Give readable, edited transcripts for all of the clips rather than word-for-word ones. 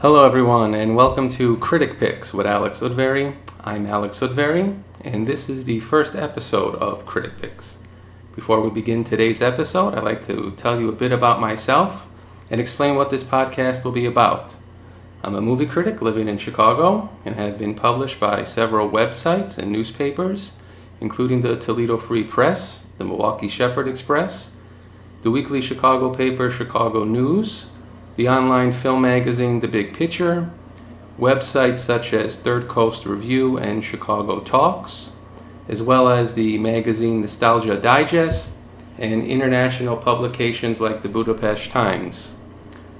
Hello everyone, and welcome to Critic Picks with Alex Udvary. I'm Alex Udvary, and this is the first episode of Critic Picks. Before we begin today's episode, I'd like to tell you a bit about myself and explain what this podcast will be about. I'm a movie critic living in Chicago and have been published by several websites and newspapers, including the Toledo Free Press, the Milwaukee Shepherd Express, the weekly Chicago paper Chicago News, the online film magazine The Big Picture, websites such as Third Coast Review and Chicago Talks, as well as the magazine Nostalgia Digest and international publications like the Budapest Times.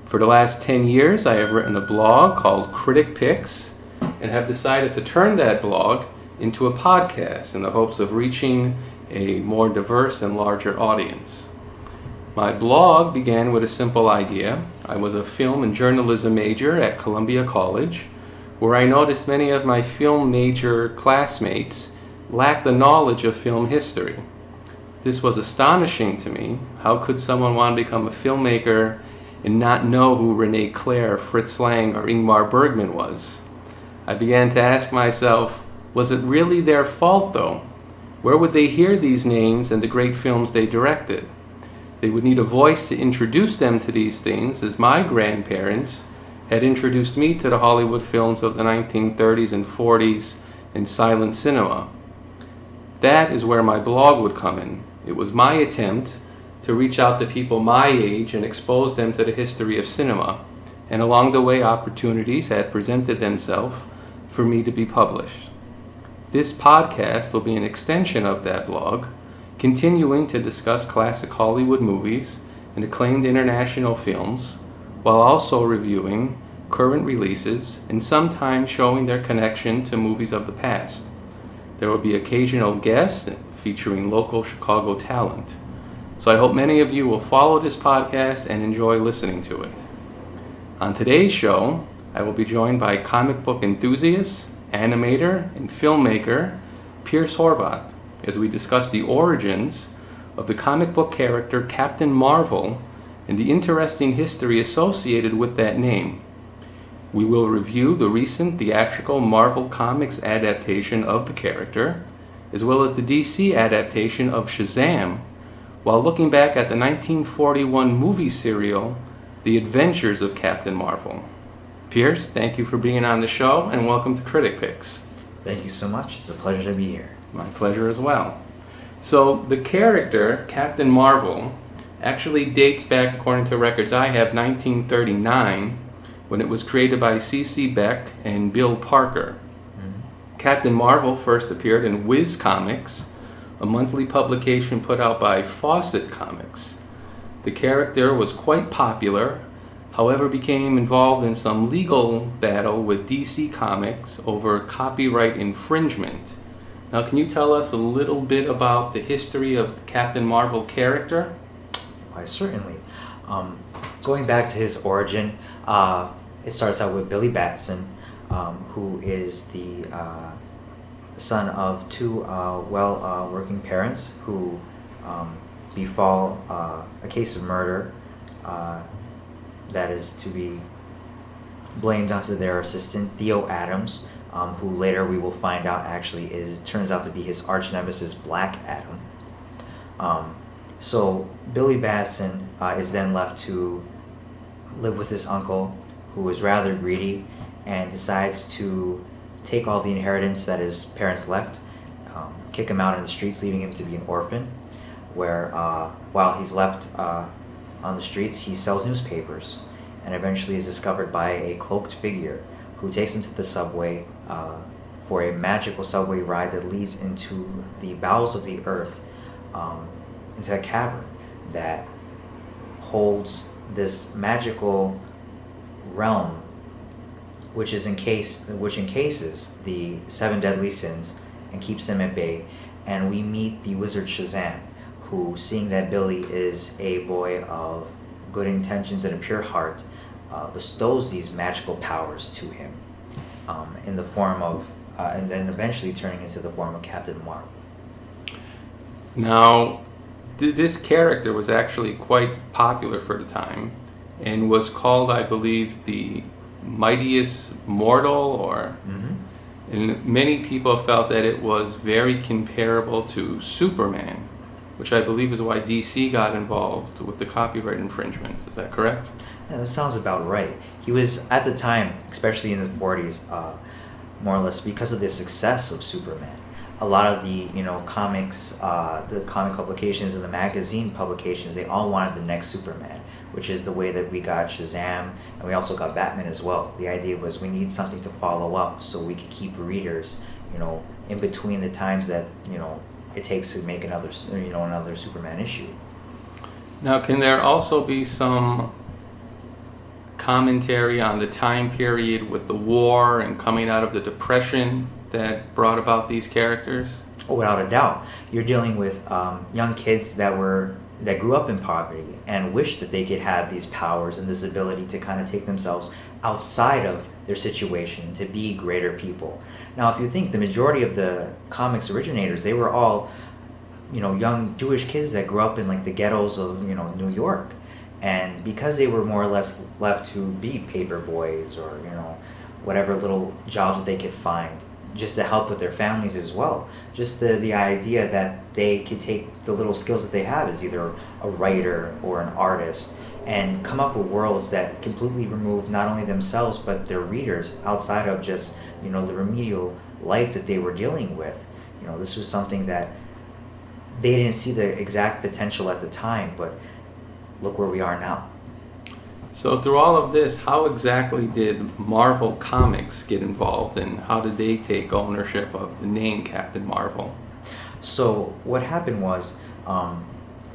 For the last 10 years, I have written a blog called Critic Picks and have decided to turn that blog into a podcast in the hopes of reaching a more diverse and larger audience. My blog began with a simple idea. I was a film and journalism major at Columbia College, where I noticed many of my film major classmates lacked the knowledge of film history. This was astonishing to me. How could someone want to become a filmmaker and not know who Rene Clair, Fritz Lang, or Ingmar Bergman was? I began to ask myself, was it really their fault though? Where would they hear these names and the great films they directed? They would need a voice to introduce them to these things, as my grandparents had introduced me to the Hollywood films of the 1930s and 40s and silent cinema. That is where my blog would come in. It was my attempt to reach out to people my age and expose them to the history of cinema, and along the way opportunities had presented themselves for me to be published. This podcast will be an extension of that blog, continuing to discuss classic Hollywood movies and acclaimed international films, while also reviewing current releases and sometimes showing their connection to movies of the past. There will be occasional guests featuring local Chicago talent. So I hope many of you will follow this podcast and enjoy listening to it. On today's show, I will be joined by comic book enthusiast, animator, and filmmaker Pierce Horvath, as we discuss the origins of the comic book character Captain Marvel and the interesting history associated with that name. We will review the recent theatrical Marvel Comics adaptation of the character, as well as the DC adaptation of Shazam, while looking back at the 1941 movie serial, The Adventures of Captain Marvel. Pierce, thank you for being on the show, and welcome to Critic Picks. Thank you so much. It's a pleasure to be here. My pleasure as well. So the character, Captain Marvel, actually dates back, according to records I have, 1939, when it was created by C.C. Beck and Bill Parker. Mm-hmm. Captain Marvel first appeared in Whiz Comics, a monthly publication put out by Fawcett Comics. The character was quite popular, however became involved in some legal battle with DC Comics over copyright infringement. Now, can you tell us a little bit about the history of the Captain Marvel character? Why, certainly. Going back to his origin, it starts out with Billy Batson, who is the son of two working parents who befall a case of murder that is to be blamed onto their assistant, Theo Adams, who later we will find out actually turns out to be his arch nemesis, Black Adam. So Billy Batson is then left to live with his uncle, who is rather greedy and decides to take all the inheritance that his parents left, kick him out in the streets, leaving him to be an orphan, where while he's left on the streets, he sells newspapers and eventually is discovered by a cloaked figure who takes him to the subway for a magical subway ride that leads into the bowels of the earth, into a cavern that holds this magical realm, which encases the 7 deadly sins and keeps them at bay. And we meet the wizard Shazam, who, seeing that Billy is a boy of good intentions and a pure heart, bestows these magical powers to him in the form of, and then eventually turning into the form of Captain Marvel. Now, this character was actually quite popular for the time and was called, I believe, the mightiest mortal, or and many people felt that it was very comparable to Superman, which I believe is why DC got involved with the copyright infringements. Is that correct? Yeah, that sounds about right. He was, at the time, especially in the 40s, more or less because of the success of Superman. A lot of the comics, the comic publications and the magazine publications, they all wanted the next Superman, which is the way that we got Shazam, and we also got Batman as well. The idea was we need something to follow up so we could keep readers, in between the times that it takes to make another Superman issue. Now, can there also be some commentary on the time period with the war and coming out of the Depression that brought about these characters? Oh, without a doubt. You're dealing with young kids that grew up in poverty and wish that they could have these powers and this ability to kind of take themselves outside of their situation to be greater people. Now, if you think the majority of the comics originators, they were all, young Jewish kids that grew up in like the ghettos of, New York. And because they were more or less left to be paper boys or, whatever little jobs that they could find, just to help with their families as well. Just the idea that they could take the little skills that they have as either a writer or an artist and come up with worlds that completely remove not only themselves but their readers outside of just, the remedial life that they were dealing with. This was something that they didn't see the exact potential at the time, but look where we are now. So through all of this, how exactly did Marvel Comics get involved, and how did they take ownership of the name Captain Marvel? So what happened was,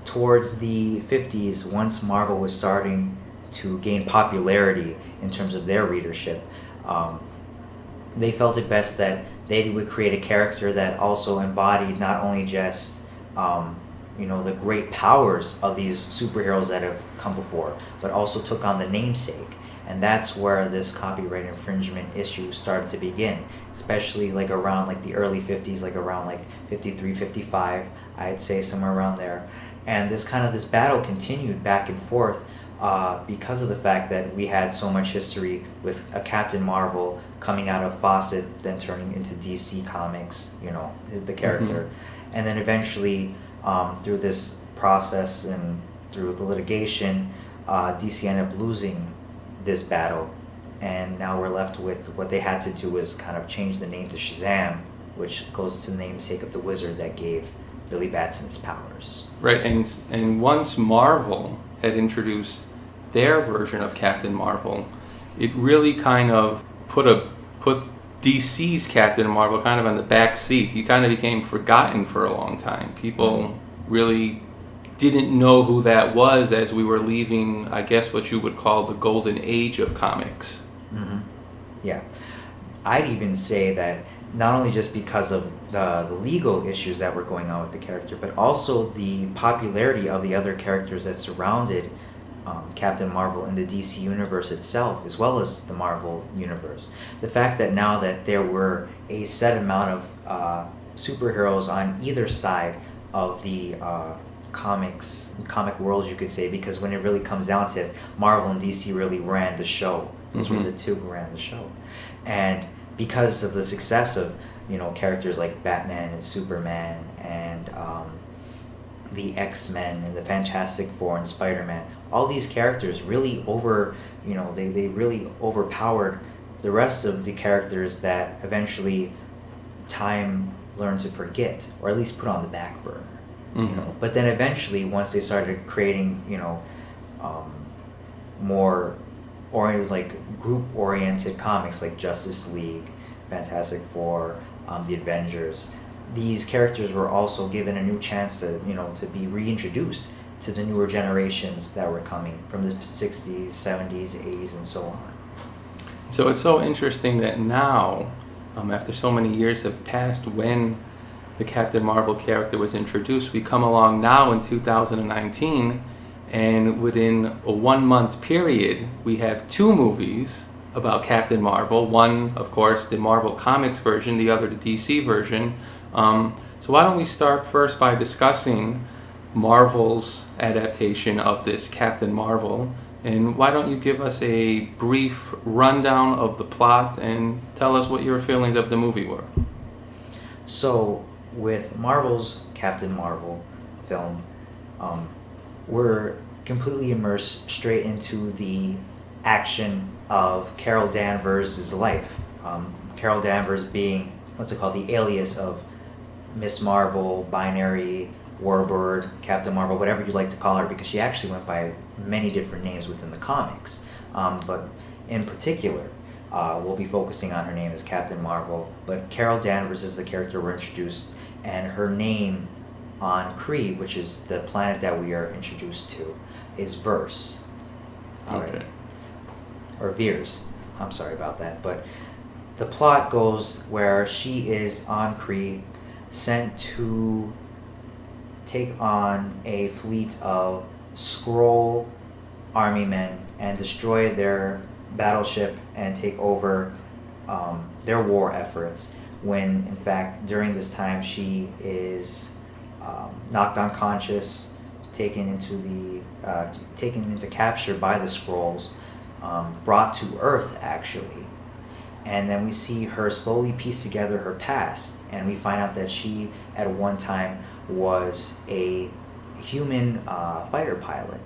towards the 50s, once Marvel was starting to gain popularity in terms of their readership, they felt it best that they would create a character that also embodied not only just the great powers of these superheroes that have come before, but also took on the namesake. And that's where this copyright infringement issue started to begin, especially like around like the early 50s, like around like 53, 55, I'd say somewhere around there. And this battle continued back and forth because of the fact that we had so much history with a Captain Marvel coming out of Fawcett, then turning into DC Comics, the character. And then eventually, through this process and through the litigation, DC ended up losing this battle, and now we're left with what they had to do is kind of change the name to Shazam, which goes to the namesake of the wizard that gave Billy Batson his powers. Right, and once Marvel had introduced their version of Captain Marvel, it really kind of put DC's Captain Marvel kind of on the back seat. He kind of became forgotten for a long time. People really didn't know who that was as we were leaving, I guess, what you would call the golden age of comics. Yeah. I'd even say that not only just because of the legal issues that were going on with the character, but also the popularity of the other characters that surrounded Captain Marvel in the DC universe itself, as well as the Marvel universe. The fact that now that there were a set amount of superheroes on either side of the comic world, you could say, because when it really comes down to it, Marvel and DC really ran the show. Those were the two who ran the show. And because of the success of characters like Batman and Superman and the X-Men and the Fantastic Four and Spider-Man, all these characters really they really overpowered the rest of the characters that eventually time learned to forget, or at least put on the back burner. But then eventually, once they started creating more group-oriented comics like Justice League, Fantastic Four, the Avengers, these characters were also given a new chance to be reintroduced to the newer generations that were coming from the 60s, 70s, 80s, and so on. So it's so interesting that now, after so many years have passed when the Captain Marvel character was introduced, we come along now in 2019, and within a 1 month period, we have 2 movies about Captain Marvel. One, of course, the Marvel Comics version, the other, the DC version. So why don't we start first by discussing Marvel's adaptation of this Captain Marvel, And why don't you give us a brief rundown of the plot and tell us what your feelings of the movie were? So, with Marvel's Captain Marvel film, we're completely immersed straight into the action of Carol Danvers' life. Carol Danvers being, the alias of Miss Marvel, Binary, Warbird, Captain Marvel, whatever you like to call her, because she actually went by many different names within the comics. But in particular, we'll be focusing on her name as Captain Marvel. But Carol Danvers is the character we're introduced, and her name on Kree, which is the planet that we are introduced to, is Verse. Okay. Or Veers. I'm sorry about that. But the plot goes where she is on Kree, sent to take on a fleet of Skrull army men and destroy their battleship and take over their war efforts, when in fact during this time she is knocked unconscious, taken into capture by the Skrulls, brought to Earth actually. And then we see her slowly piece together her past, and we find out that she at one time was a human fighter pilot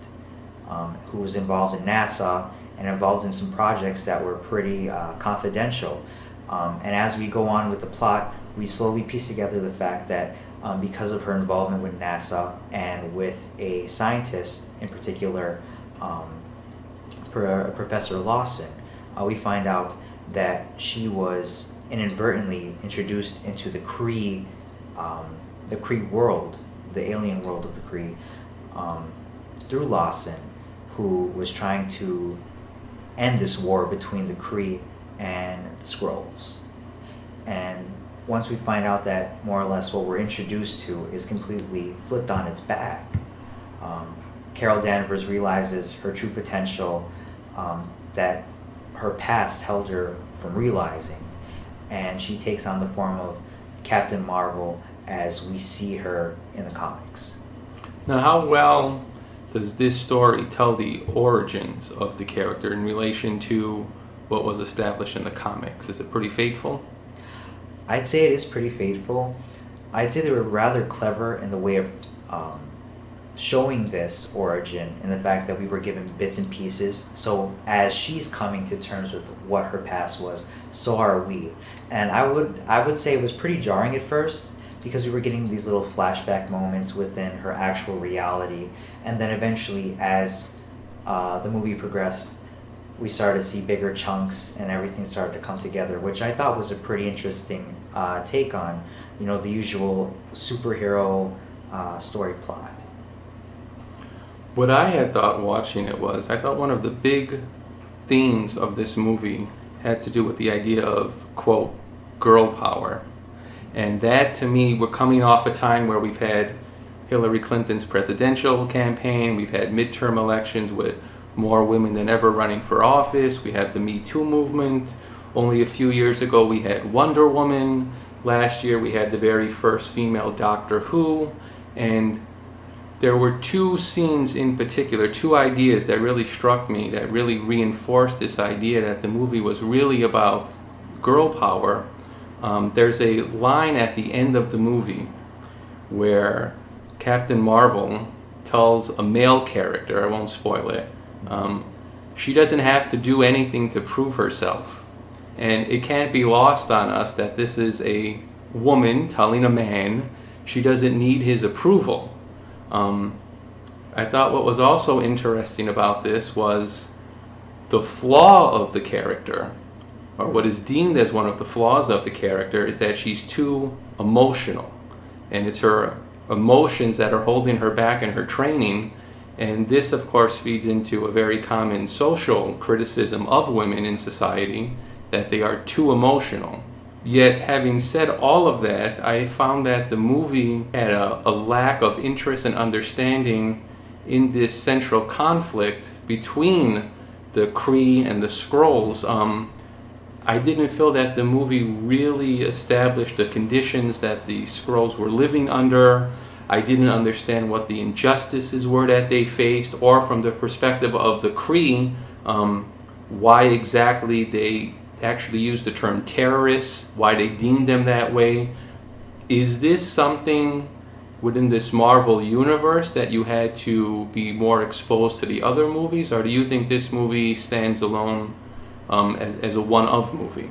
who was involved in NASA and involved in some projects that were pretty confidential. And as we go on with the plot, we slowly piece together the fact that because of her involvement with NASA and with a scientist in particular, Professor Lawson, we find out that she was inadvertently introduced into the Kree world, the alien world of the Kree, through Lawson, who was trying to end this war between the Kree and the Skrulls. And once we find out that more or less what we're introduced to is completely flipped on its back, Carol Danvers realizes her true potential that her past held her from realizing, and she takes on the form of Captain Marvel as we see her in the comics. Now, how well does this story tell the origins of the character in relation to what was established in the comics? Is it pretty faithful? I'd say it is pretty faithful. I'd say they were rather clever in the way of showing this origin, and the fact that we were given bits and pieces. So as she's coming to terms with what her past was, so are we. And I would say it was pretty jarring at first, because we were getting these little flashback moments within her actual reality, and then eventually as the movie progressed, we started to see bigger chunks and everything started to come together, which I thought was a pretty interesting take on, the usual superhero story plot. What I had thought watching it was, I thought one of the big themes of this movie had to do with the idea of, quote, girl power. And that, to me, we're coming off a time where we've had Hillary Clinton's presidential campaign, we've had midterm elections with more women than ever running for office, we have the Me Too movement. Only a few years ago we had Wonder Woman. Last year we had the very first female Doctor Who. And there were two scenes in particular, two ideas that really struck me, that really reinforced this idea that the movie was really about girl power. There's a line at the end of the movie where Captain Marvel tells a male character, I won't spoil it, she doesn't have to do anything to prove herself. And it can't be lost on us that this is a woman telling a man she doesn't need his approval. I thought what was also interesting about this was the flaw of the character, or what is deemed as one of the flaws of the character, is that she's too emotional. And it's her emotions that are holding her back in her training. And this, of course, feeds into a very common social criticism of women in society, that they are too emotional. Yet, having said all of that, I found that the movie had a lack of interest and understanding in this central conflict between the Kree and the Skrulls. I didn't feel that the movie really established the conditions that the Skrulls were living under. I didn't understand what the injustices were that they faced, or from the perspective of the Kree, why exactly they actually used the term terrorists, why they deemed them that way. Is this something within this Marvel universe that you had to be more exposed to the other movies, or do you think this movie stands alone as a one-of movie?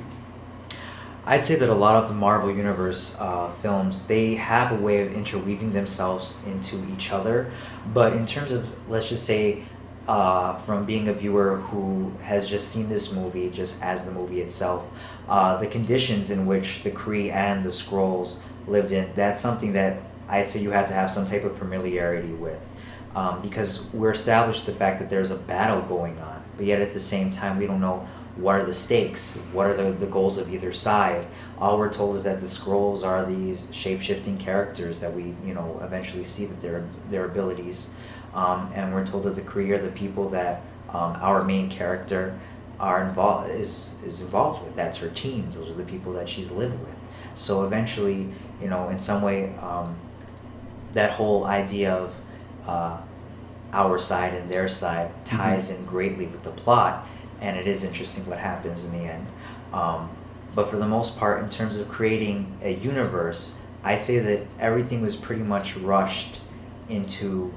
I'd say that a lot of the Marvel Universe films, they have a way of interweaving themselves into each other. But in terms of, let's just say, from being a viewer who has just seen this movie just as the movie itself, the conditions in which the Kree and the Skrulls lived in, that's something that I'd say you had to have some type of familiarity with. Because we're established the fact that there's a battle going on, but yet at the same time we don't know what are the stakes, what are the goals of either side. All we're told is that the Skrulls are these shape-shifting characters that we eventually see that their abilities, and we're told that the Kree are the people that our main character is involved with. That's her team. Those are the people that she's lived with. So eventually, in some way, that whole idea of our side and their side ties in greatly with the plot, and it is interesting what happens in the end. But for the most part, in terms of creating a universe, I'd say that everything was pretty much rushed into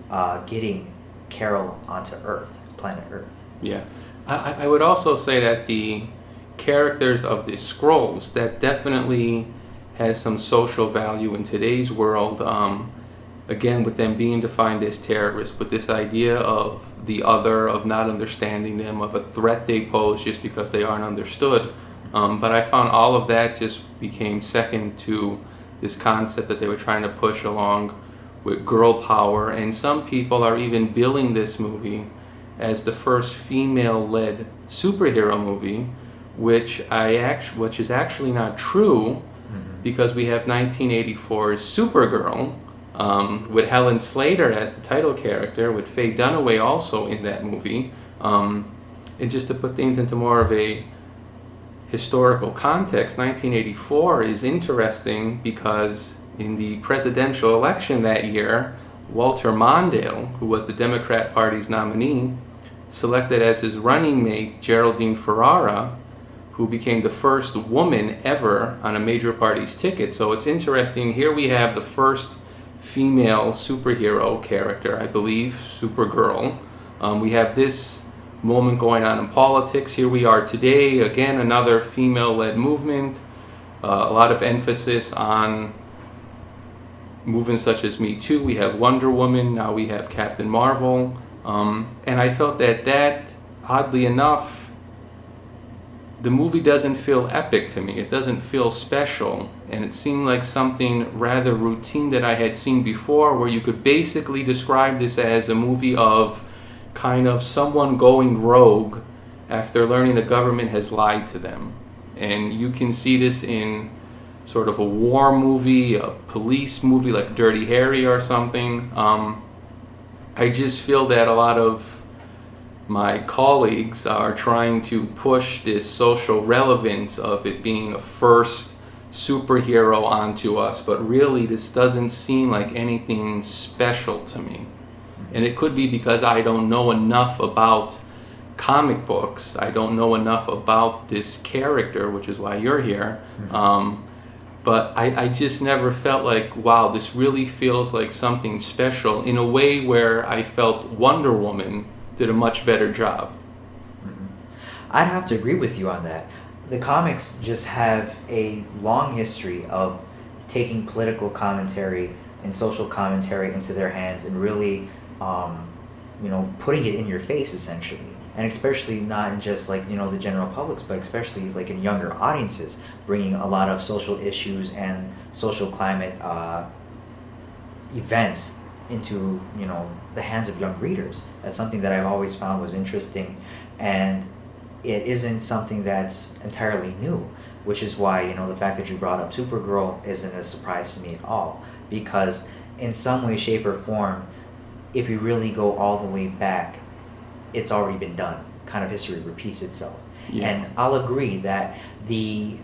getting Carol onto Earth, planet Earth. Yeah. I would also say that the characters of the Skrulls, that definitely has some social value in today's world. Again, with them being defined as terrorists, with this idea of the other, of not understanding them, of a threat they pose just because they aren't understood. But I found all of that just became second to this concept that they were trying to push along with girl power. And some people are even billing this movie as the first female-led superhero movie, which is actually not true, because we have 1984's Supergirl, with Helen Slater as the title character, with Faye Dunaway also in that movie. And just to put things into more of a historical context, 1984 is interesting because in the presidential election that year, Walter Mondale, who was the Democrat Party's nominee, selected as his running mate Geraldine Ferrara, who became the first woman ever on a major party's ticket. So it's interesting, here we have the first female superhero character, I believe, Supergirl. We have this moment going on in politics. Here we are today, again, another female-led movement, a lot of emphasis on movements such as Me Too. We have Wonder Woman, now we have Captain Marvel. And I felt that, oddly enough, the movie doesn't feel epic to me. It doesn't feel special. And it seemed like something rather routine that I had seen before, where you could basically describe this as a movie of kind of someone going rogue after learning the government has lied to them. And you can see this in sort of a war movie, a police movie like Dirty Harry or something. I just feel that a lot of my colleagues are trying to push this social relevance of it being a first superhero onto us, but really this doesn't seem like anything special to me. And it could be because I don't know enough about comic books. I don't know enough about this character, which is why you're here. But I just never felt like, wow, this really feels like something special, in a way where I felt Wonder Woman did a much better job. I'd have to agree with you on that. The comics just have a long history of taking political commentary and social commentary into their hands and really, putting it in your face, essentially. And especially not in just like, the general publics, but especially like in younger audiences, bringing a lot of social issues and social climate events into, the hands of young readers. That's something that I've always found was interesting, and it isn't something that's entirely new, which is why, the fact that you brought up Supergirl isn't a surprise to me at all, because in some way, shape, or form, if you really go all the way back, it's already been done. Kind of history repeats itself. Yeah. And I'll agree that the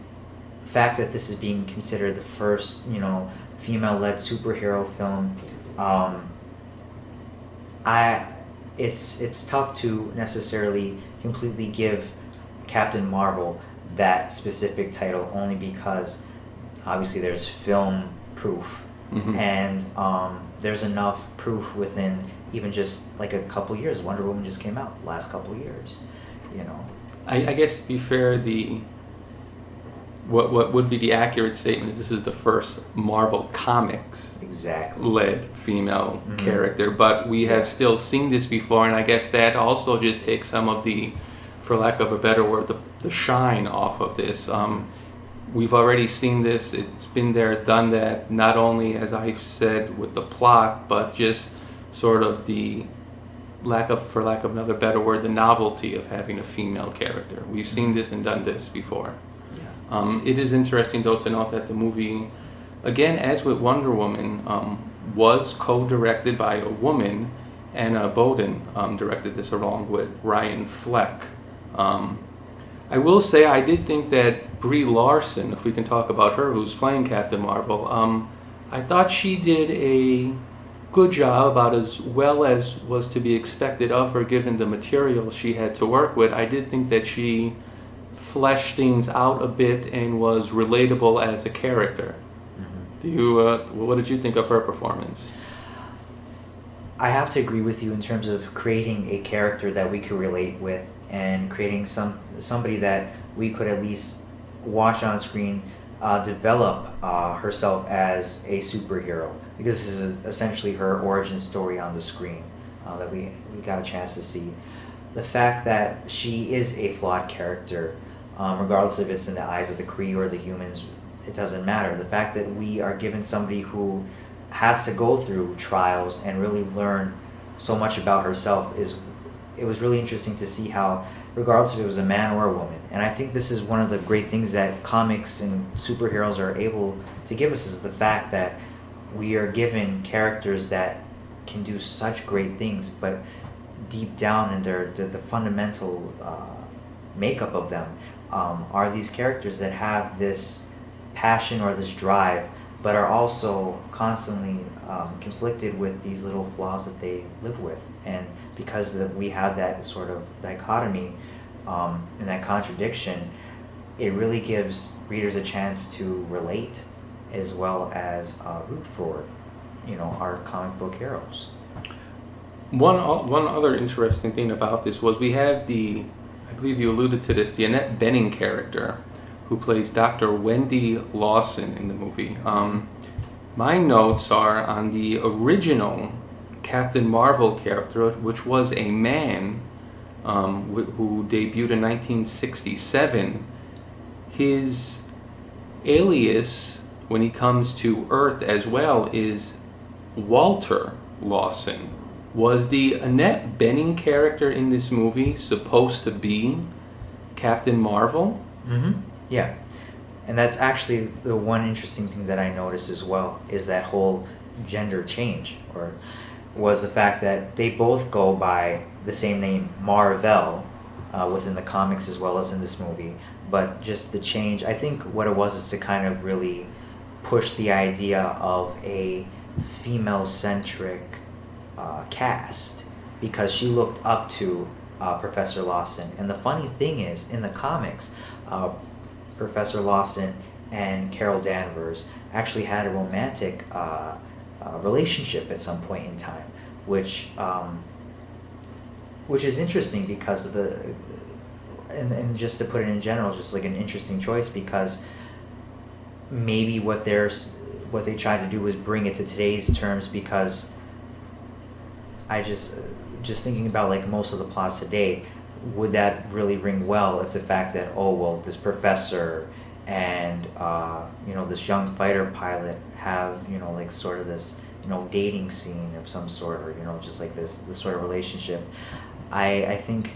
fact that this is being considered the first, female-led superhero film Um, I it's tough to necessarily completely give Captain Marvel that specific title only because obviously there's film proof and there's enough proof within even just like a couple years. Wonder Woman just came out last couple years, you know. I guess to be fair, what would be the accurate statement is this is the first Marvel Comics Exactly. led female character, but we have still seen this before, and I guess that also just takes some of the, for lack of a better word, the shine off of this. We've already seen this, it's been there, done that, not only, as I've said, with the plot, but just sort of the for lack of another better word, the novelty of having a female character. We've seen this and done this before. It is interesting, though, to note that the movie, again, as with Wonder Woman, was co-directed by a woman. Anna Boden directed this along with Ryan Fleck. I will say I did think that Brie Larson, if we can talk about her, who's playing Captain Marvel, I thought she did a good job, about as well as was to be expected of her given the material she had to work with. I did think that she fleshed things out a bit and was relatable as a character. Do you? What did you think of her performance? I have to agree with you in terms of creating a character that we could relate with and creating somebody that we could at least watch on screen develop herself as a superhero, because this is essentially her origin story on the screen that we got a chance to see. The fact that she is a flawed character, regardless if it's in the eyes of the Kree or the humans, it doesn't matter. The fact that we are given somebody who has to go through trials and really learn so much about herself it was really interesting to see how, regardless if it was a man or a woman, and I think this is one of the great things that comics and superheroes are able to give us, is the fact that we are given characters that can do such great things, but deep down in the fundamental makeup of them are these characters that have this passion or this drive, but are also constantly conflicted with these little flaws that they live with. And because we have that sort of dichotomy and that contradiction, it really gives readers a chance to relate as well as root for, our comic book heroes. One other interesting thing about this was we have I believe you alluded to this, the Annette Bening character, who plays Dr. Wendy Lawson in the movie. My notes are on the original Captain Marvel character, which was a man who debuted in 1967. His alias, when he comes to Earth as well, is Walter Lawson. Was the Annette Bening character in this movie supposed to be Captain Marvel? Yeah. And that's actually the one interesting thing that I noticed as well, is that whole gender change, or was the fact that they both go by the same name, Marvel, within the comics as well as in this movie. But just the change, I think what it was is to kind of really push the idea of a female-centric cast, because she looked up to Professor Lawson. And the funny thing is, in the comics, Professor Lawson and Carol Danvers actually had a romantic relationship at some point in time, which is interesting because of and just to put it in general, just like an interesting choice, because maybe what they tried to do was bring it to today's terms, because I just thinking about like most of the plots today, would that really ring well if the fact that, this professor and this young fighter pilot have like sort of this dating scene of some sort, or just like this sort of relationship. I think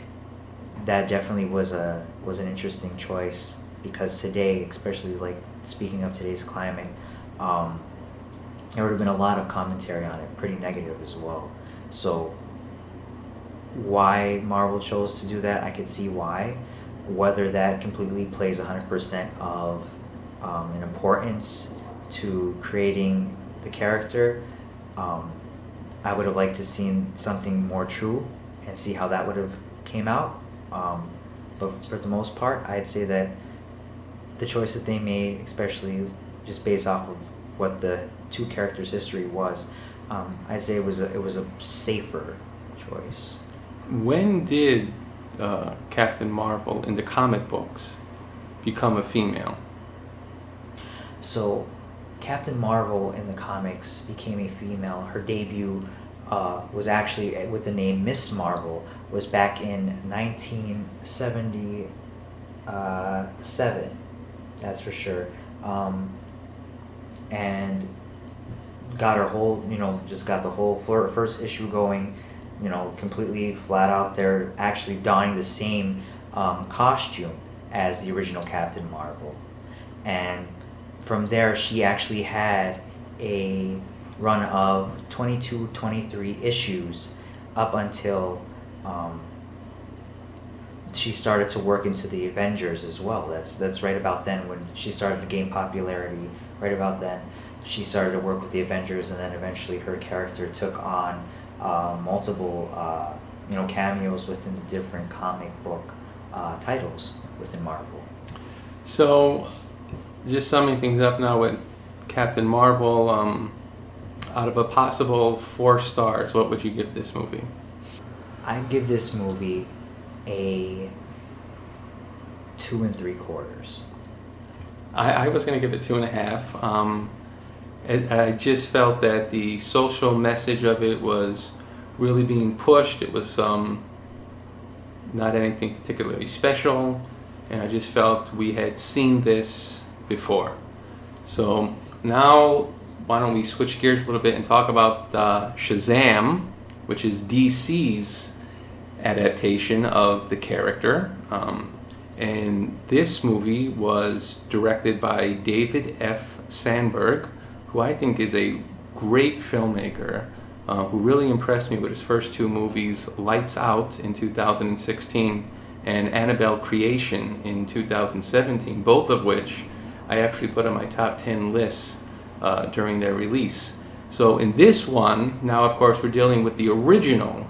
that definitely was an interesting choice, because today, especially like speaking of today's climate, there would have been a lot of commentary on it, pretty negative as well. So why Marvel chose to do that, I could see why. Whether that completely plays 100% of an importance to creating the character, I would have liked to seen something more true and see how that would have came out. But for the most part, I'd say that the choice that they made, especially just based off of what the two characters' history was, I'd say it was a safer choice. When did Captain Marvel in the comic books become a female? So, Captain Marvel in the comics became a female. Her debut was actually with the name Miss Marvel, was back in 1977, that's for sure. And got her whole, just got the whole first issue going, completely flat out there, actually donning the same costume as the original Captain Marvel. And from there, she actually had a run of 22, 23 issues up until she started to work into the Avengers as well. That's right about then when she started to gain popularity. Right about then, she started to work with the Avengers, and then eventually her character took on multiple cameos within the different comic book titles within Marvel. So, just summing things up now with Captain Marvel, out of a possible 4 stars, what would you give this movie? I'd give this movie a 2 3/4. I was going to give it 2.5. I just felt that the social message of it was really being pushed. It was not anything particularly special, and I just felt we had seen this before. So now, why don't we switch gears a little bit and talk about Shazam, which is DC's adaptation of the character. And this movie was directed by David F. Sandberg, who I think is a great filmmaker, who really impressed me with his first 2 movies, Lights Out in 2016 and Annabelle Creation in 2017, both of which I actually put on my top 10 lists during their release. So in this one, now of course we're dealing with the original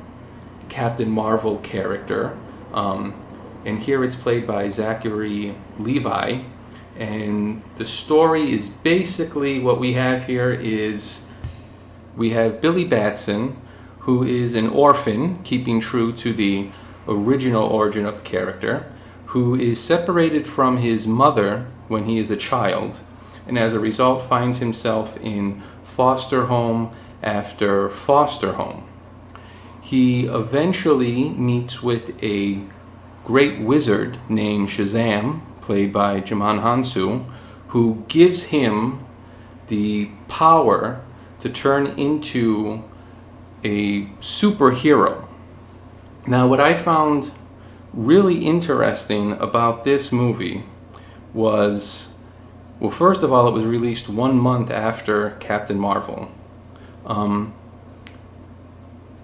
Captain Marvel character, and here it's played by Zachary Levi, and the story is basically what we have here is we have Billy Batson, who is an orphan, keeping true to the original origin of the character, who is separated from his mother when he is a child, and as a result finds himself in foster home after foster home. He eventually meets with a great wizard named Shazam, played by Jaman Hansu, who gives him the power to turn into a superhero. Now, what I found really interesting about this movie was, well, first of all, it was released 1 month after Captain Marvel.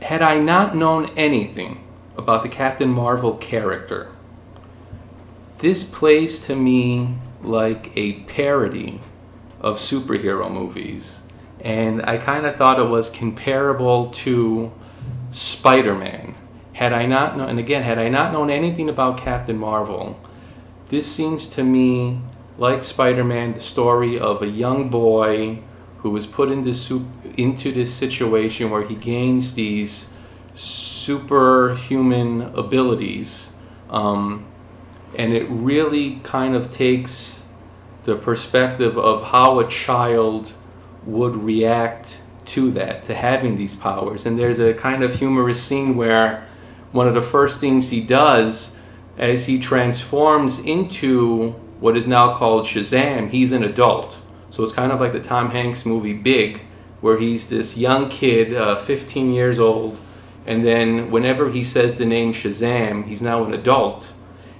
Had I not known anything about the Captain Marvel character, this plays to me like a parody of superhero movies, and I kind of thought it was comparable to Spider-Man. Had I not known anything about Captain Marvel, this seems to me like Spider-Man, the story of a young boy who was put into this situation where he gains these superhuman abilities, and it really kind of takes the perspective of how a child would react to that, to having these powers. And there's a kind of humorous scene where one of the first things he does as he transforms into what is now called Shazam, he's an adult. So it's kind of like the Tom Hanks movie Big, where he's this young kid, 15 years old, and then whenever he says the name Shazam, he's now an adult.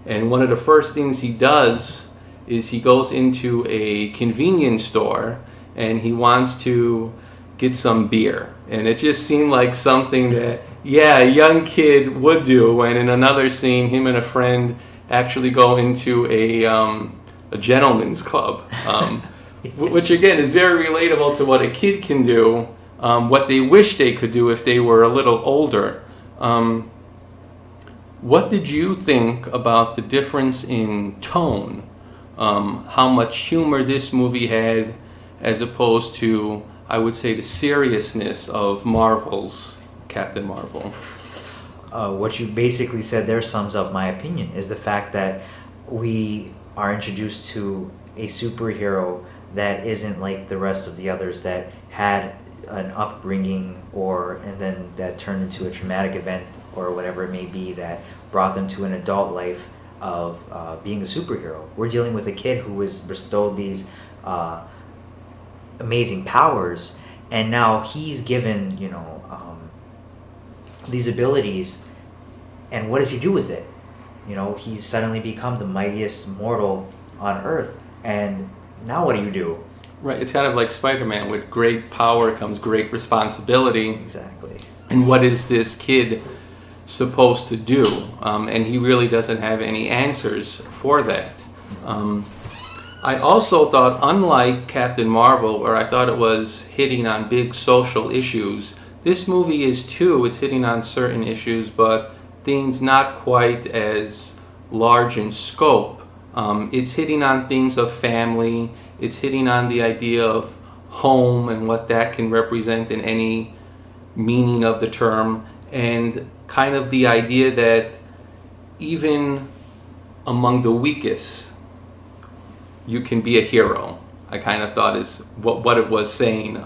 And one of the first things he does is he goes into a convenience store and he wants to get some beer. And it just seemed like something that, yeah, a young kid would do. And in another scene, him and a friend actually go into a gentleman's club, which again is very relatable to what a kid can do. what they wish they could do if they were a little older. What did you think about the difference in tone? How much humor this movie had as opposed to, I would say, the seriousness of Marvel's Captain Marvel? What you basically said there sums up my opinion, is the fact that we are introduced to a superhero that isn't like the rest of the others, that had an upbringing and then that turned into a traumatic event or whatever it may be that brought them to an adult life of being a superhero. We're dealing with a kid who was bestowed these amazing powers, and now he's given these abilities, and what does he do with it? He's suddenly become the mightiest mortal on Earth, and now what do? Right, it's kind of like Spider-Man. With great power comes great responsibility. Exactly. And what is this kid supposed to do? And he really doesn't have any answers for that. I also thought, unlike Captain Marvel, where I thought it was hitting on big social issues, this movie is too. It's hitting on certain issues, but things not quite as large in scope. It's hitting on things of family. It's hitting on the idea of home and what that can represent in any meaning of the term, and kind of the idea that even among the weakest, you can be a hero. I kind of thought is what it was saying.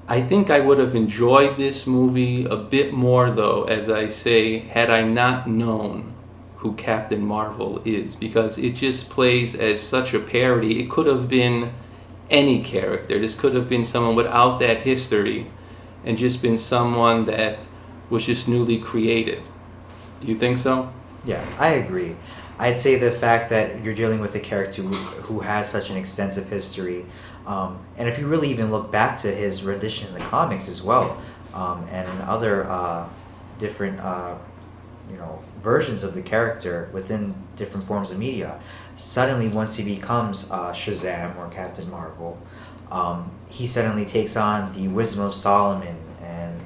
I think I would have enjoyed this movie a bit more, though, as I say, had I not known who Captain Marvel is, because it just plays as such a parody. It could have been any character. This could have been someone without that history and just been someone that was just newly created. Do you think so? Yeah, I agree. I'd say the fact that you're dealing with a character who has such an extensive history, and if you really even look back to his rendition in the comics as well, and in other different versions of the character within different forms of media, suddenly once he becomes Shazam or Captain Marvel, he suddenly takes on the wisdom of Solomon and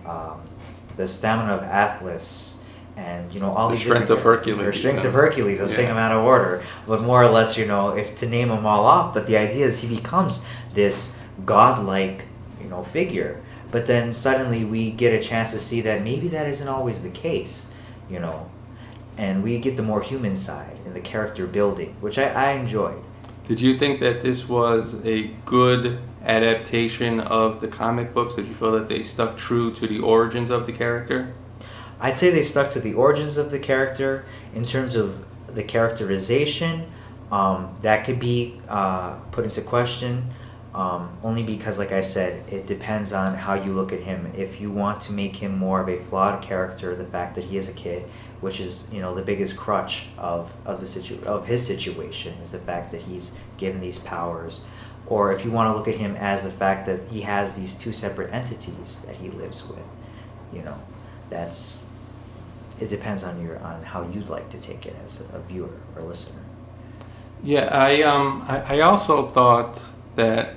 the stamina of Atlas, and all the these strength of Hercules. Or strength of Hercules. I'm saying them out of order, but more or less, if to name them all off. But the idea is he becomes this godlike, figure. But then suddenly we get a chance to see that maybe that isn't always the case, and we get the more human side in the character building, which I enjoyed. Did you think that this was a good adaptation of the comic books? Did you feel that they stuck true to the origins of the character? I'd say they stuck to the origins of the character. In terms of the characterization, that could be put into question, only because, like I said, it depends on how you look at him. If you want to make him more of a flawed character, the fact that he is a kid, which is the biggest crutch of his situation, is the fact that he's given these powers. Or if you want to look at him as the fact that he has these two separate entities that he lives with, it depends on how you'd like to take it as a viewer or listener. Yeah, I also thought that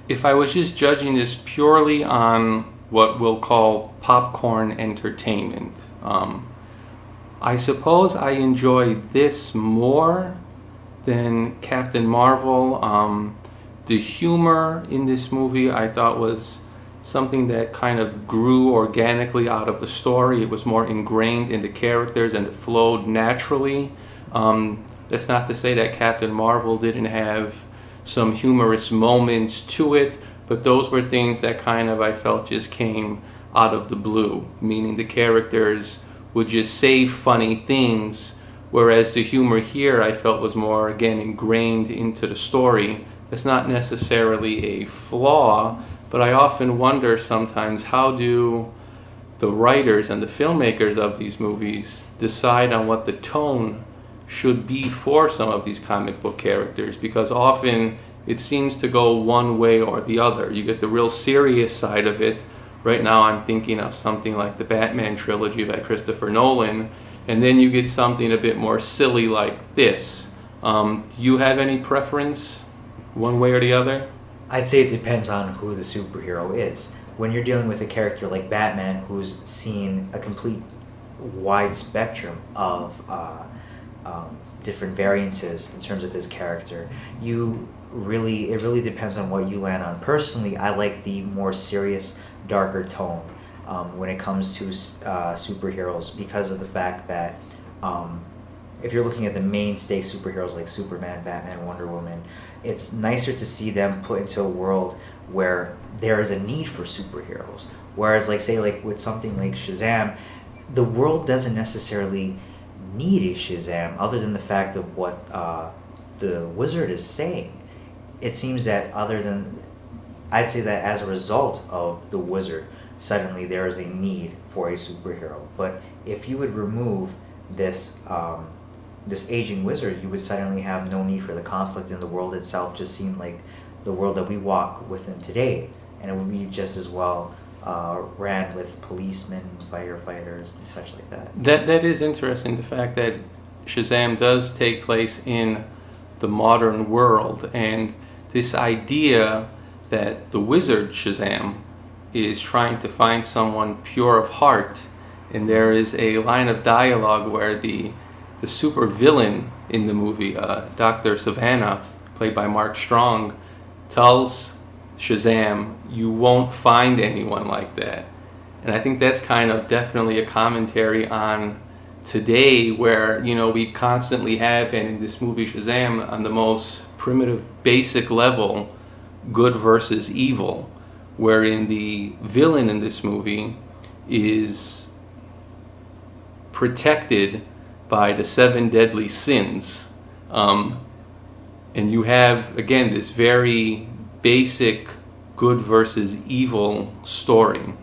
if I was just judging this purely on what we'll call popcorn entertainment, I suppose I enjoyed this more than Captain Marvel. The humor in this movie I thought was something that kind of grew organically out of the story. It was more ingrained in the characters and it flowed naturally. That's not to say that Captain Marvel didn't have some humorous moments to it, but those were things that kind of I felt just came out of the blue, meaning the characters would just say funny things, whereas the humor here I felt was more, again, ingrained into the story. It's not necessarily a flaw, but I often wonder sometimes, how do the writers and the filmmakers of these movies decide on what the tone should be for some of these comic book characters? Because often it seems to go one way or the other. You get the real serious side of it. Right now I'm thinking of something like the Batman trilogy by Christopher Nolan, and then you get something a bit more silly like this. Do you have any preference one way or the other? I'd say it depends on who the superhero is. When you're dealing with a character like Batman, who's seen a complete wide spectrum of different variances in terms of his character, it really depends on what you land on. Personally, I like the more serious, darker tone when it comes to superheroes, because of the fact that if you're looking at the mainstay superheroes like Superman, Batman, Wonder Woman, it's nicer to see them put into a world where there is a need for superheroes. Whereas, like, say, like with something like Shazam, the world doesn't necessarily need a Shazam, other than the fact of what the wizard is saying. It seems that I'd say that as a result of the wizard, suddenly there is a need for a superhero. But if you would remove this this aging wizard, you would suddenly have no need for the conflict in the world itself. Just seemed like the world that we walk within today, and it would be just as well ran with policemen, firefighters, and such like that. That is interesting. The fact that Shazam does take place in the modern world, and this idea that the wizard Shazam is trying to find someone pure of heart, and there is a line of dialogue where the super villain in the movie, Dr. Savannah, played by Mark Strong, tells Shazam, "You won't find anyone like that." And I think that's kind of definitely a commentary on today, where, you know, we constantly have, and in this movie Shazam, on the most primitive, basic level, good versus evil, wherein the villain in this movie is protected by the 7 deadly sins. And you have, again, this very basic good versus evil story.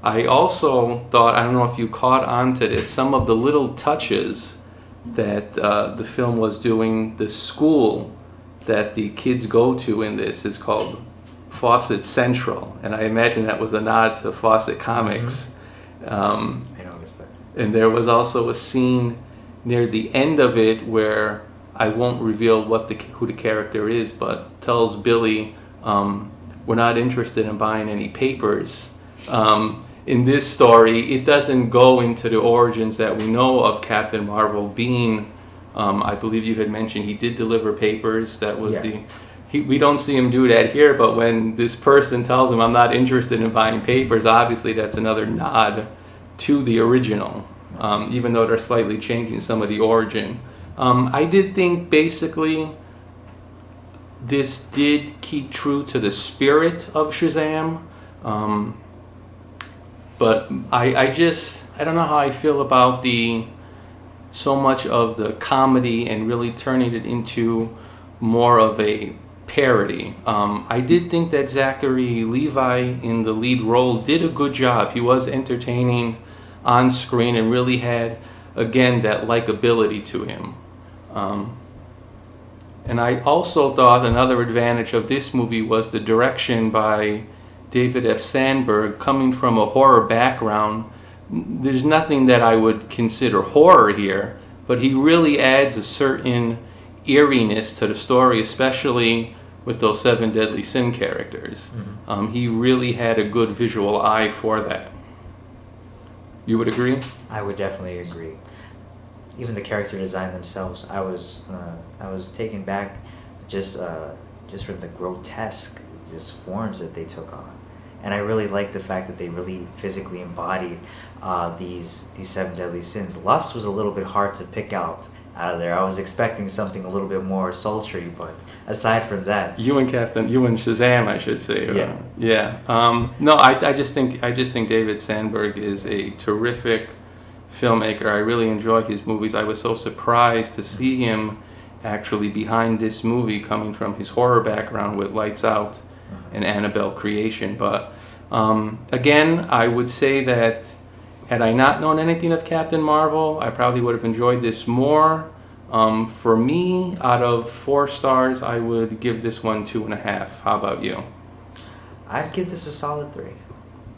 I also thought, I don't know if you caught on to this, some of the little touches that the film was doing. The school that the kids go to in this is called Fawcett Central, and I imagine that was a nod to Fawcett Comics. I noticed that. And there was also a scene near the end of it where I won't reveal who the character is, but tells Billy, "We're not interested in buying any papers." In this story, it doesn't go into the origins that we know of Captain Marvel being. I believe you had mentioned he did deliver papers. That was we don't see him do that here, but when this person tells him, "I'm not interested in buying papers," obviously that's another nod to the original, even though they're slightly changing some of the origin. I did think basically this did keep true to the spirit of Shazam, but I don't know how I feel about so much of the comedy and really turning it into more of a parody. I did think that Zachary Levi in the lead role did a good job. He was entertaining on screen and really had, again, that likability to him. And I also thought another advantage of this movie was the direction by David F. Sandberg. Coming from a horror background, there's nothing that I would consider horror here, but he really adds a certain eeriness to the story, especially with those 7 deadly sin characters. He really had a good visual eye for that. You would agree? I would definitely agree. Even the character design themselves, I was taken back just from the grotesque forms that they took on, and I really liked the fact that they really physically embodied these 7 deadly sins. Lust was a little bit hard to pick out of there. I was expecting something a little bit more sultry, but aside from that, you and Shazam, I should say. No, I just think David Sandberg is a terrific filmmaker. I really enjoy his movies. I was so surprised to see him actually behind this movie, coming from his horror background with Lights Out and Annabelle Creation. But again, I would say that had I not known anything of Captain Marvel, I probably would have enjoyed this more. For me, out of 4 stars, I would give this one 2.5. How about you? I'd give this a solid 3.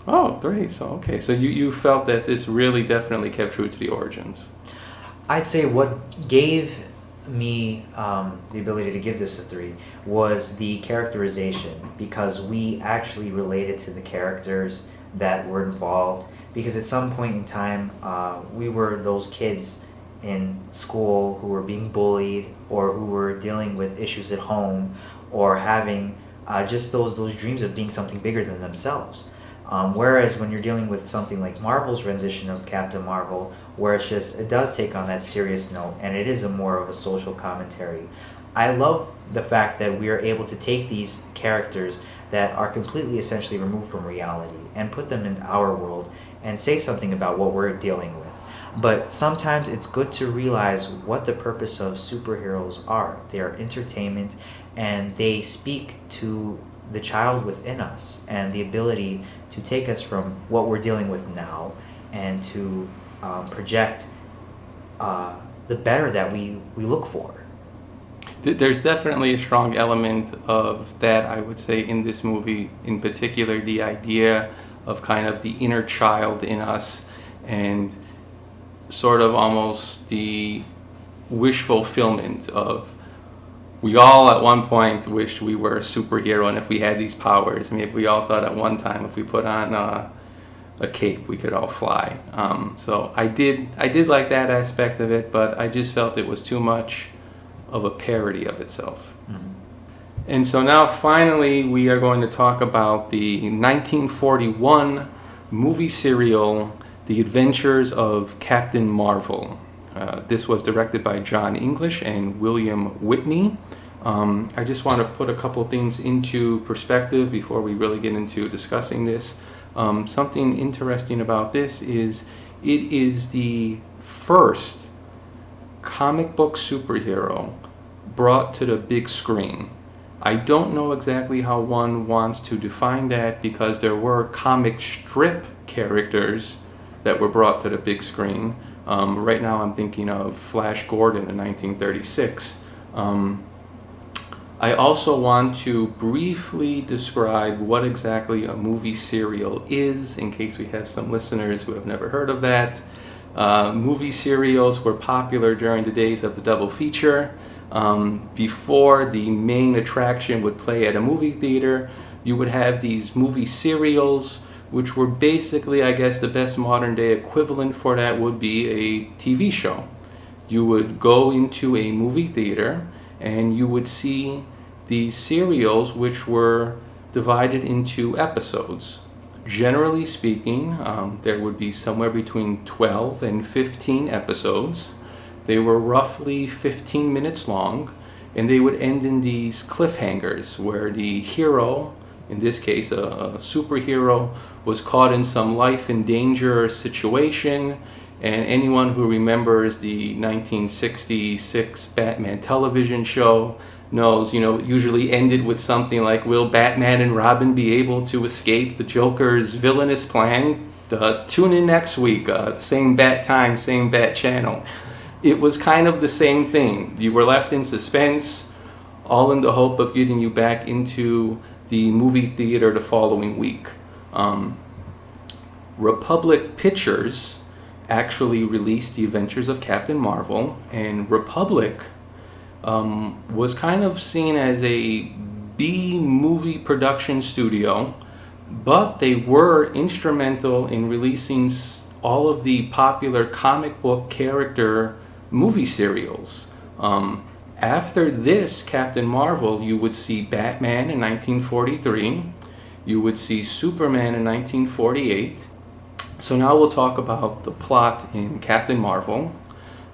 Oh, 3. So okay. So you felt that this really definitely kept true to the origins. I'd say what gave me the ability to give this a 3 was the characterization, because we actually related to the characters that were involved, because at some point in time we were those kids in school who were being bullied, or who were dealing with issues at home, or having just those dreams of being something bigger than themselves. Whereas when you're dealing with something like Marvel's rendition of Captain Marvel, where it does take on that serious note, and it is a more of a social commentary. I love the fact that we are able to take these characters that are completely essentially removed from reality and put them in our world and say something about what we're dealing with. But sometimes it's good to realize what the purpose of superheroes are. They are entertainment, and they speak to the child within us and the ability to take us from what we're dealing with now and to project the better that we look for. There's definitely a strong element of that, I would say, in this movie, in particular, the idea of kind of the inner child in us, and sort of almost the wish fulfillment of, we all at one point wished we were a superhero, and if we had these powers, maybe we all thought at one time if we put on a cape we could all fly. So I did like that aspect of it, but I just felt it was too much of a parody of itself. Mm-hmm. And so now finally we are going to talk about the 1941 movie serial The Adventures of Captain Marvel. This was directed by John English and William Whitney. I just want to put a couple things into perspective before we really get into discussing this. Something interesting about this is it is the first comic book superhero brought to the big screen. I don't know exactly how one wants to define that, because there were comic strip characters that were brought to the big screen. Right now I'm thinking of Flash Gordon in 1936. I also want to briefly describe what exactly a movie serial is, in case we have some listeners who have never heard of that. Movie serials were popular during the days of the double feature. Before the main attraction would play at a movie theater, you would have these movie serials, which were basically, I guess, the best modern day equivalent for that would be a TV show. You would go into a movie theater and you would see these serials, which were divided into episodes. Generally speaking, there would be somewhere between 12 and 15 episodes. They were roughly 15 minutes long, and they would end in these cliffhangers where the hero, in this case a superhero, was caught in some life and danger situation. And anyone who remembers the 1966 Batman television show knows, it usually ended with something like, will Batman and Robin be able to escape the Joker's villainous plan? Tune in next week, same bat time, same bat channel. It was kind of the same thing. You were left in suspense, all in the hope of getting you back into the movie theater the following week. Republic Pictures actually released The Adventures of Captain Marvel, and Republic was kind of seen as a B-movie production studio, but they were instrumental in releasing all of the popular comic book character movie serials. After this Captain Marvel, you would see Batman in 1943, you would see Superman in 1948. So now we'll talk about the plot in Captain Marvel.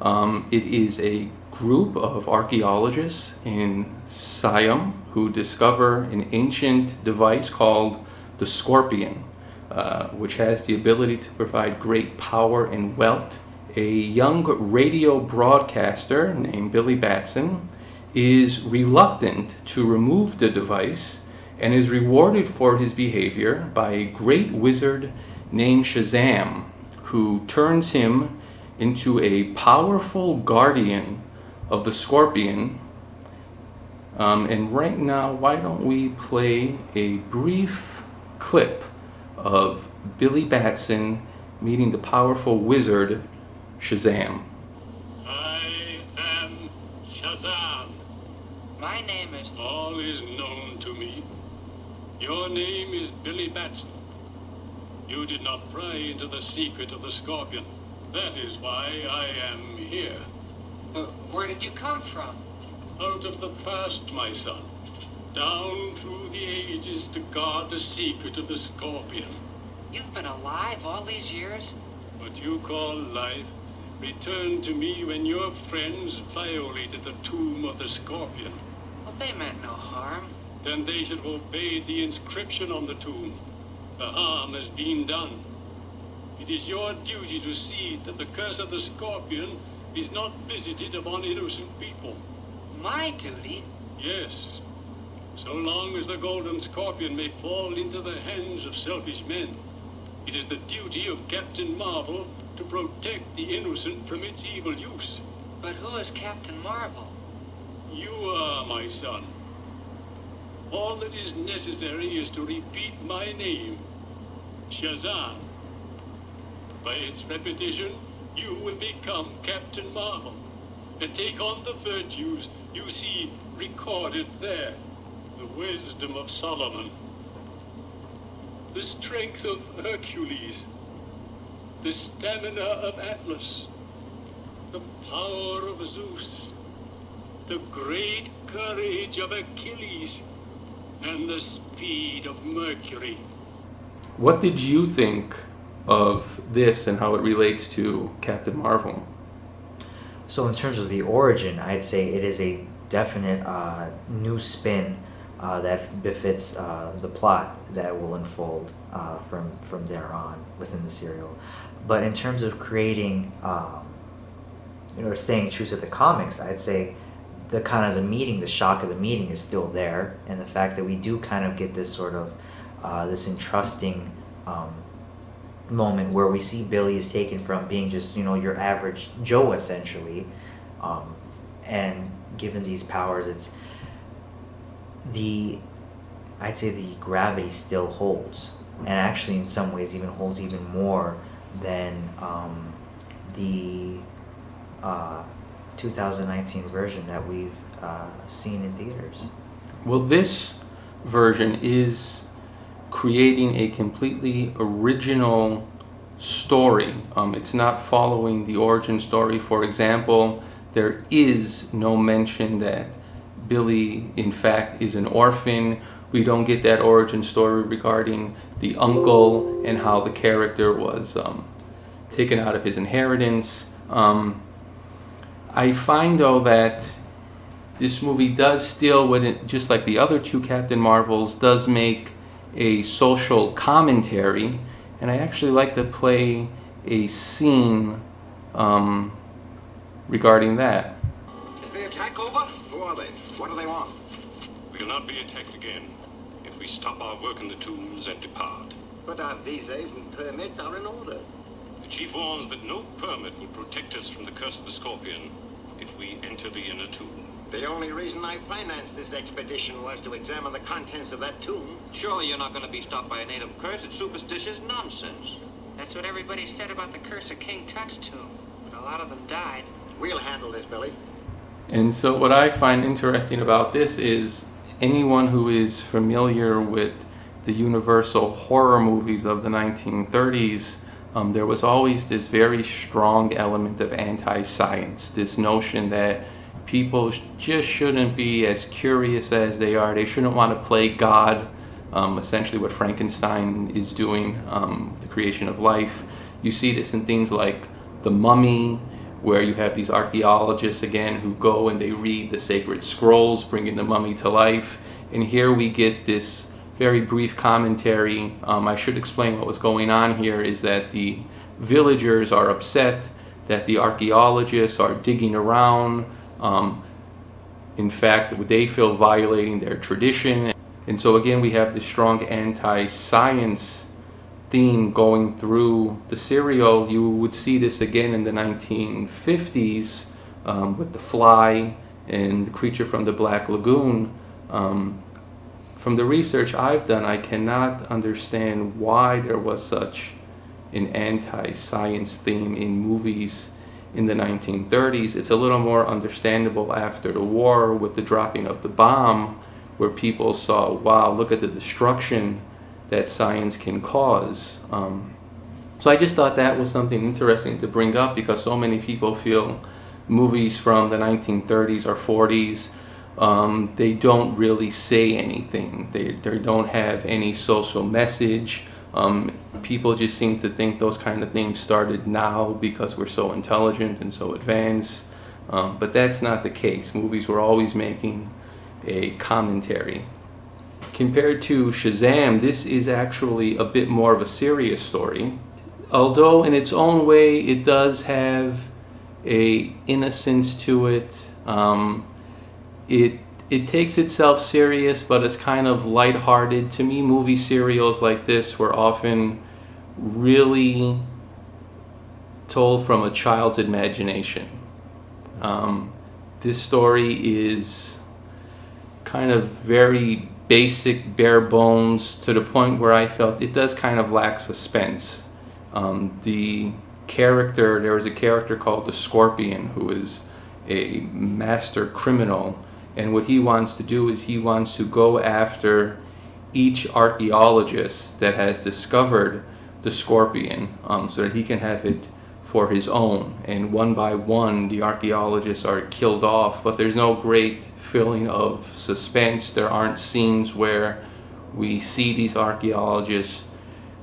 It is a group of archaeologists in Siam who discover an ancient device called the Scorpion, which has the ability to provide great power and wealth. A young radio broadcaster named Billy Batson is reluctant to remove the device and is rewarded for his behavior by a great wizard named Shazam, who turns him into a powerful guardian of the Scorpion. And right now, why don't we play a brief clip of Billy Batson meeting the powerful wizard Shazam. I am Shazam. Shazam! My name is... All is known to me. Your name is Billy Batson. You did not pry into the secret of the Scorpion. That is why I am here. Where did you come from? Out of the past, my son. Down through the ages to guard the secret of the Scorpion. You've been alive all these years? What you call life returned to me when your friends violated the tomb of the Scorpion. Well, they meant no harm. Then they should have obeyed the inscription on the tomb. The harm has been done. It is your duty to see that the curse of the Scorpion is not visited upon innocent people. My duty? Yes. So long as the Golden Scorpion may fall into the hands of selfish men, it is the duty of Captain Marvel to protect the innocent from its evil use. But who is Captain Marvel? You are, my son. All that is necessary is to repeat my name, Shazam. By its repetition, you will become Captain Marvel and take on the virtues you see recorded there. The wisdom of Solomon, the strength of Hercules, the stamina of Atlas, the power of Zeus, the great courage of Achilles, and the speed of Mercury. What did you think of this and how it relates to Captain Marvel? So in terms of the origin, I'd say it is a definite new spin that befits the plot that will unfold from there on within the serial. But in terms of creating, staying true to the comics, I'd say the shock of the meeting is still there, and the fact that we do kind of get this sort of this entrusting moment where we see Billy is taken from being just your average Joe essentially, and given these powers. I'd say the gravity still holds, and actually in some ways even holds even more than the 2019 version that we've seen in theaters. Well, this version is creating a completely original story. It's not following the origin story. For example, there is no mention that Billy, in fact, is an orphan. We don't get that origin story regarding the uncle and how the character was taken out of his inheritance. I find, though, that this movie does still, just like the other two Captain Marvels, does make a social commentary, and I actually like to play a scene regarding that. Is the attack over? Who are they? What do they want? We will not be attacked again if we stop our work in the tombs and depart. But our visas and permits are in order. The chief warns that no permit will protect us from the curse of the Scorpion if we enter the inner tomb. The only reason I financed this expedition was to examine the contents of that tomb. Surely you're not going to be stopped by a native curse. It's superstitious nonsense. That's what everybody said about the curse of King Tut's tomb, but a lot of them died. We'll handle this, Billy. And so what I find interesting about this is anyone who is familiar with the Universal horror movies of the 1930s, there was always this very strong element of anti-science, this notion that people just shouldn't be as curious as they are. They shouldn't want to play God, essentially what Frankenstein is doing, the creation of life. You see this in things like The Mummy, where you have these archaeologists again who go and they read the sacred scrolls, bringing the mummy to life. And here we get this very brief commentary. I should explain what was going on here is that the villagers are upset that the archaeologists are digging around. In fact, they feel violating their tradition. And so again, we have this strong anti-science theme going through the serial. You would see this again in the 1950s with The Fly and The Creature from the Black Lagoon. From the research I've done, I cannot understand why there was such an anti-science theme in movies in the 1930s. It's a little more understandable after the war with the dropping of the bomb, where people saw, wow, look at the destruction that science can cause. So I just thought that was something interesting to bring up, because so many people feel movies from the 1930s or 40s, they don't really say anything. They don't have any social message. People just seem to think those kind of things started now because we're so intelligent and so advanced. But that's not the case. Movies were always making a commentary. Compared to Shazam, this is actually a bit more of a serious story. Although in its own way it does have a innocence to it. It takes itself serious, but it's kind of lighthearted. To me, movie serials like this were often really told from a child's imagination. This story is kind of very basic, bare bones, to the point where I felt it does kind of lack suspense. There is a character called the Scorpion, who is a master criminal, and what he wants to do is he wants to go after each archaeologist that has discovered the Scorpion, so that he can have it for his own. And one by one the archaeologists are killed off, but there's no great feeling of suspense. There aren't scenes where we see these archaeologists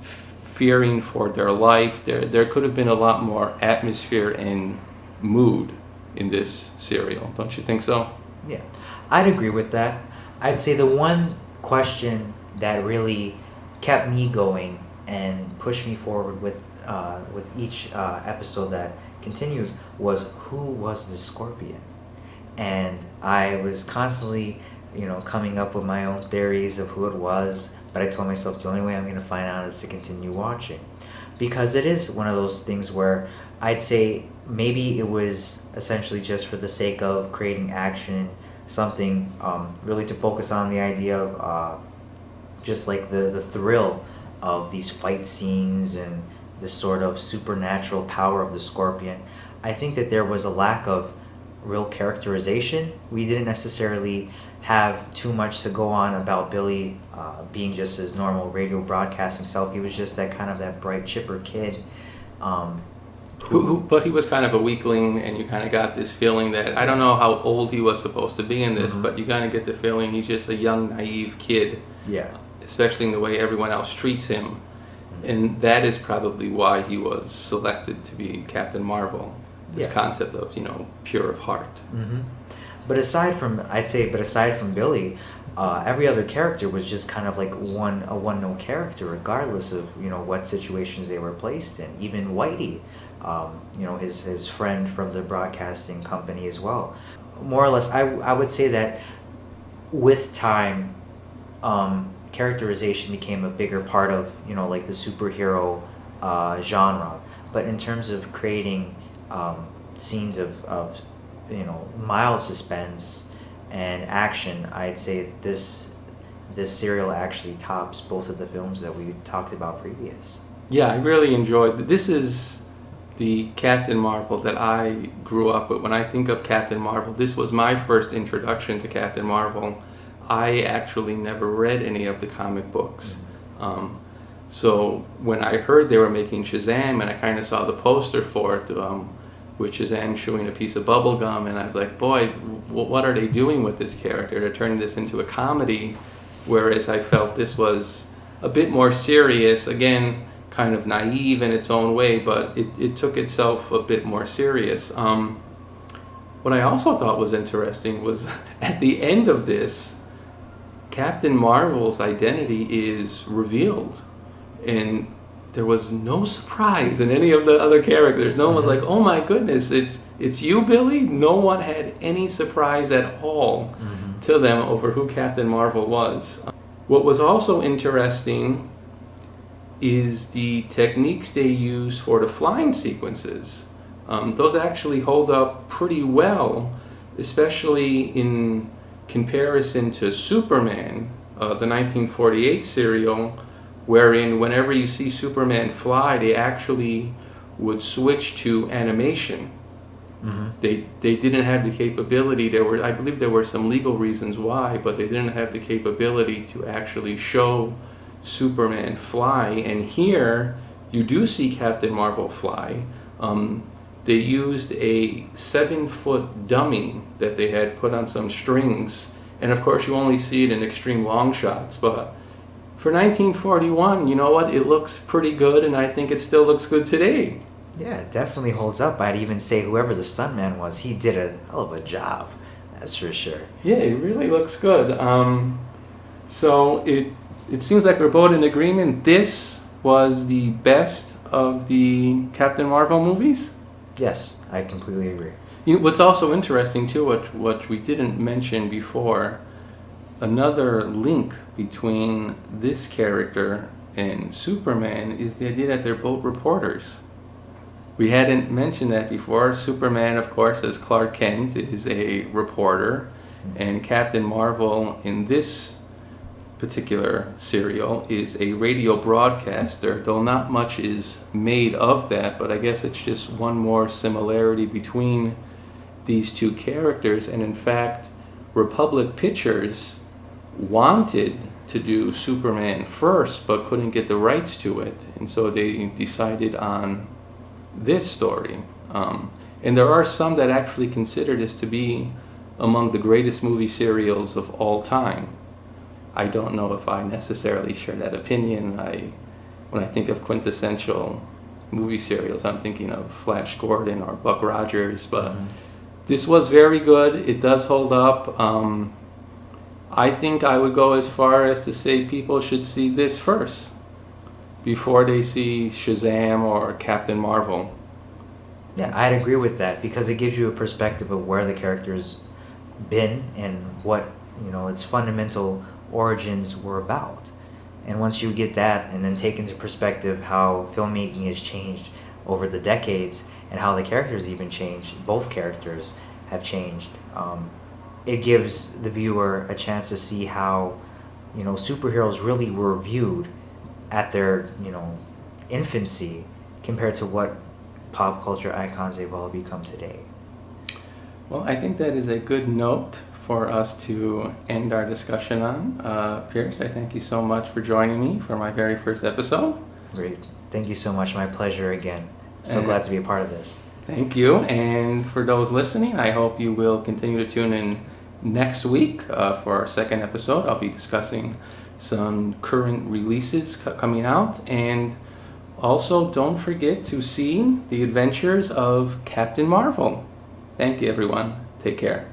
fearing for their life. There could have been a lot more atmosphere and mood in this serial. Don't you think so? Yeah, I'd agree with that. I'd say the one question that really kept me going and pushed me forward with each episode that continued was, who was the Scorpion? And I was constantly, coming up with my own theories of who it was, but I told myself the only way I'm going to find out is to continue watching. Because it is one of those things where I'd say maybe it was essentially just for the sake of creating action, something really to focus on the idea of just like the thrill of these fight scenes and this sort of supernatural power of the Scorpion. I think that there was a lack of real characterization. We didn't necessarily have too much to go on about Billy being just his normal radio broadcast himself. He was just that bright, chipper kid. But he was kind of a weakling, and you kind of got this feeling that, I don't know how old he was supposed to be in this, but you kind of get the feeling he's just a young, naive kid. Yeah. Especially in the way everyone else treats him. And that is probably why he was selected to be Captain Marvel. This concept of, pure of heart. Mm-hmm. But aside from Billy, every other character was just kind of like a one-note character, regardless of what situations they were placed in. Even Whitey, his friend from the broadcasting company as well. More or less, I would say that with time, characterization became a bigger part of like the superhero genre. But in terms of creating scenes of mild suspense and action, I'd say this serial actually tops both of the films that we talked about previous. Yeah, I really enjoyed. This is the Captain Marvel that I grew up with. When I think of Captain Marvel, this was my first introduction to Captain Marvel. I actually never read any of the comic books. So when I heard they were making Shazam, and I kind of saw the poster for it, with Shazam chewing a piece of bubble gum, and I was like, boy, what are they doing with this character? They're turning this into a comedy, whereas I felt this was a bit more serious, again, kind of naive in its own way, but it took itself a bit more serious. What I also thought was interesting was at the end of this, Captain Marvel's identity is revealed, and there was no surprise in any of the other characters. No one was like, oh my goodness, it's you, Billy? No one had any surprise at all to them over who Captain Marvel was. What was also interesting is the techniques they use for the flying sequences. Those actually hold up pretty well, especially in comparison to Superman, the 1948 serial, wherein whenever you see Superman fly, they actually would switch to animation. They didn't have the capability. I believe there were some legal reasons why, but they didn't have the capability to actually show Superman fly. And here you do see Captain Marvel fly. They used a 7-foot dummy that they had put on some strings, and of course you only see it in extreme long shots, but for 1941, you know what, it looks pretty good, and I think it still looks good today. Yeah, it definitely holds up. I'd even say whoever the stuntman was, he did a hell of a job. That's for sure. Yeah, it really looks good. So it seems like we're both in agreement. This was the best of the Captain Marvel movies? Yes, I completely agree. You know, what's also interesting too, what we didn't mention before, another link between this character and Superman is the idea that they're both reporters. We hadn't mentioned that before. Superman, of course, as Clark Kent, is a reporter, and Captain Marvel in this particular serial is a radio broadcaster, though not much is made of that, but I guess it's just one more similarity between these two characters. And in fact, Republic Pictures wanted to do Superman first but couldn't get the rights to it, and so they decided on this story. And there are some that actually consider this to be among the greatest movie serials of all time. I don't know if I necessarily share that opinion. When I think of quintessential movie serials, I'm thinking of Flash Gordon or Buck Rogers, but this was very good. It does hold up. I think I would go as far as to say people should see this first before they see Shazam or Captain Marvel. Yeah, I'd agree with that because it gives you a perspective of where the character's been and what, its fundamental origins were about. And once you get that and then take into perspective how filmmaking has changed over the decades and how the characters even changed, both characters have changed, it gives the viewer a chance to see how, superheroes really were viewed at their, infancy compared to what pop culture icons they've all become today. Well, I think that is a good note for us to end our discussion on. Pierce, I thank you so much for joining me for my very first episode. Great. Thank you so much. My pleasure again. So glad to be a part of this. Thank you. And for those listening, I hope you will continue to tune in next week for our second episode. I'll be discussing some current releases coming out, and also don't forget to see the adventures of Captain Marvel. Thank you, everyone. Take care.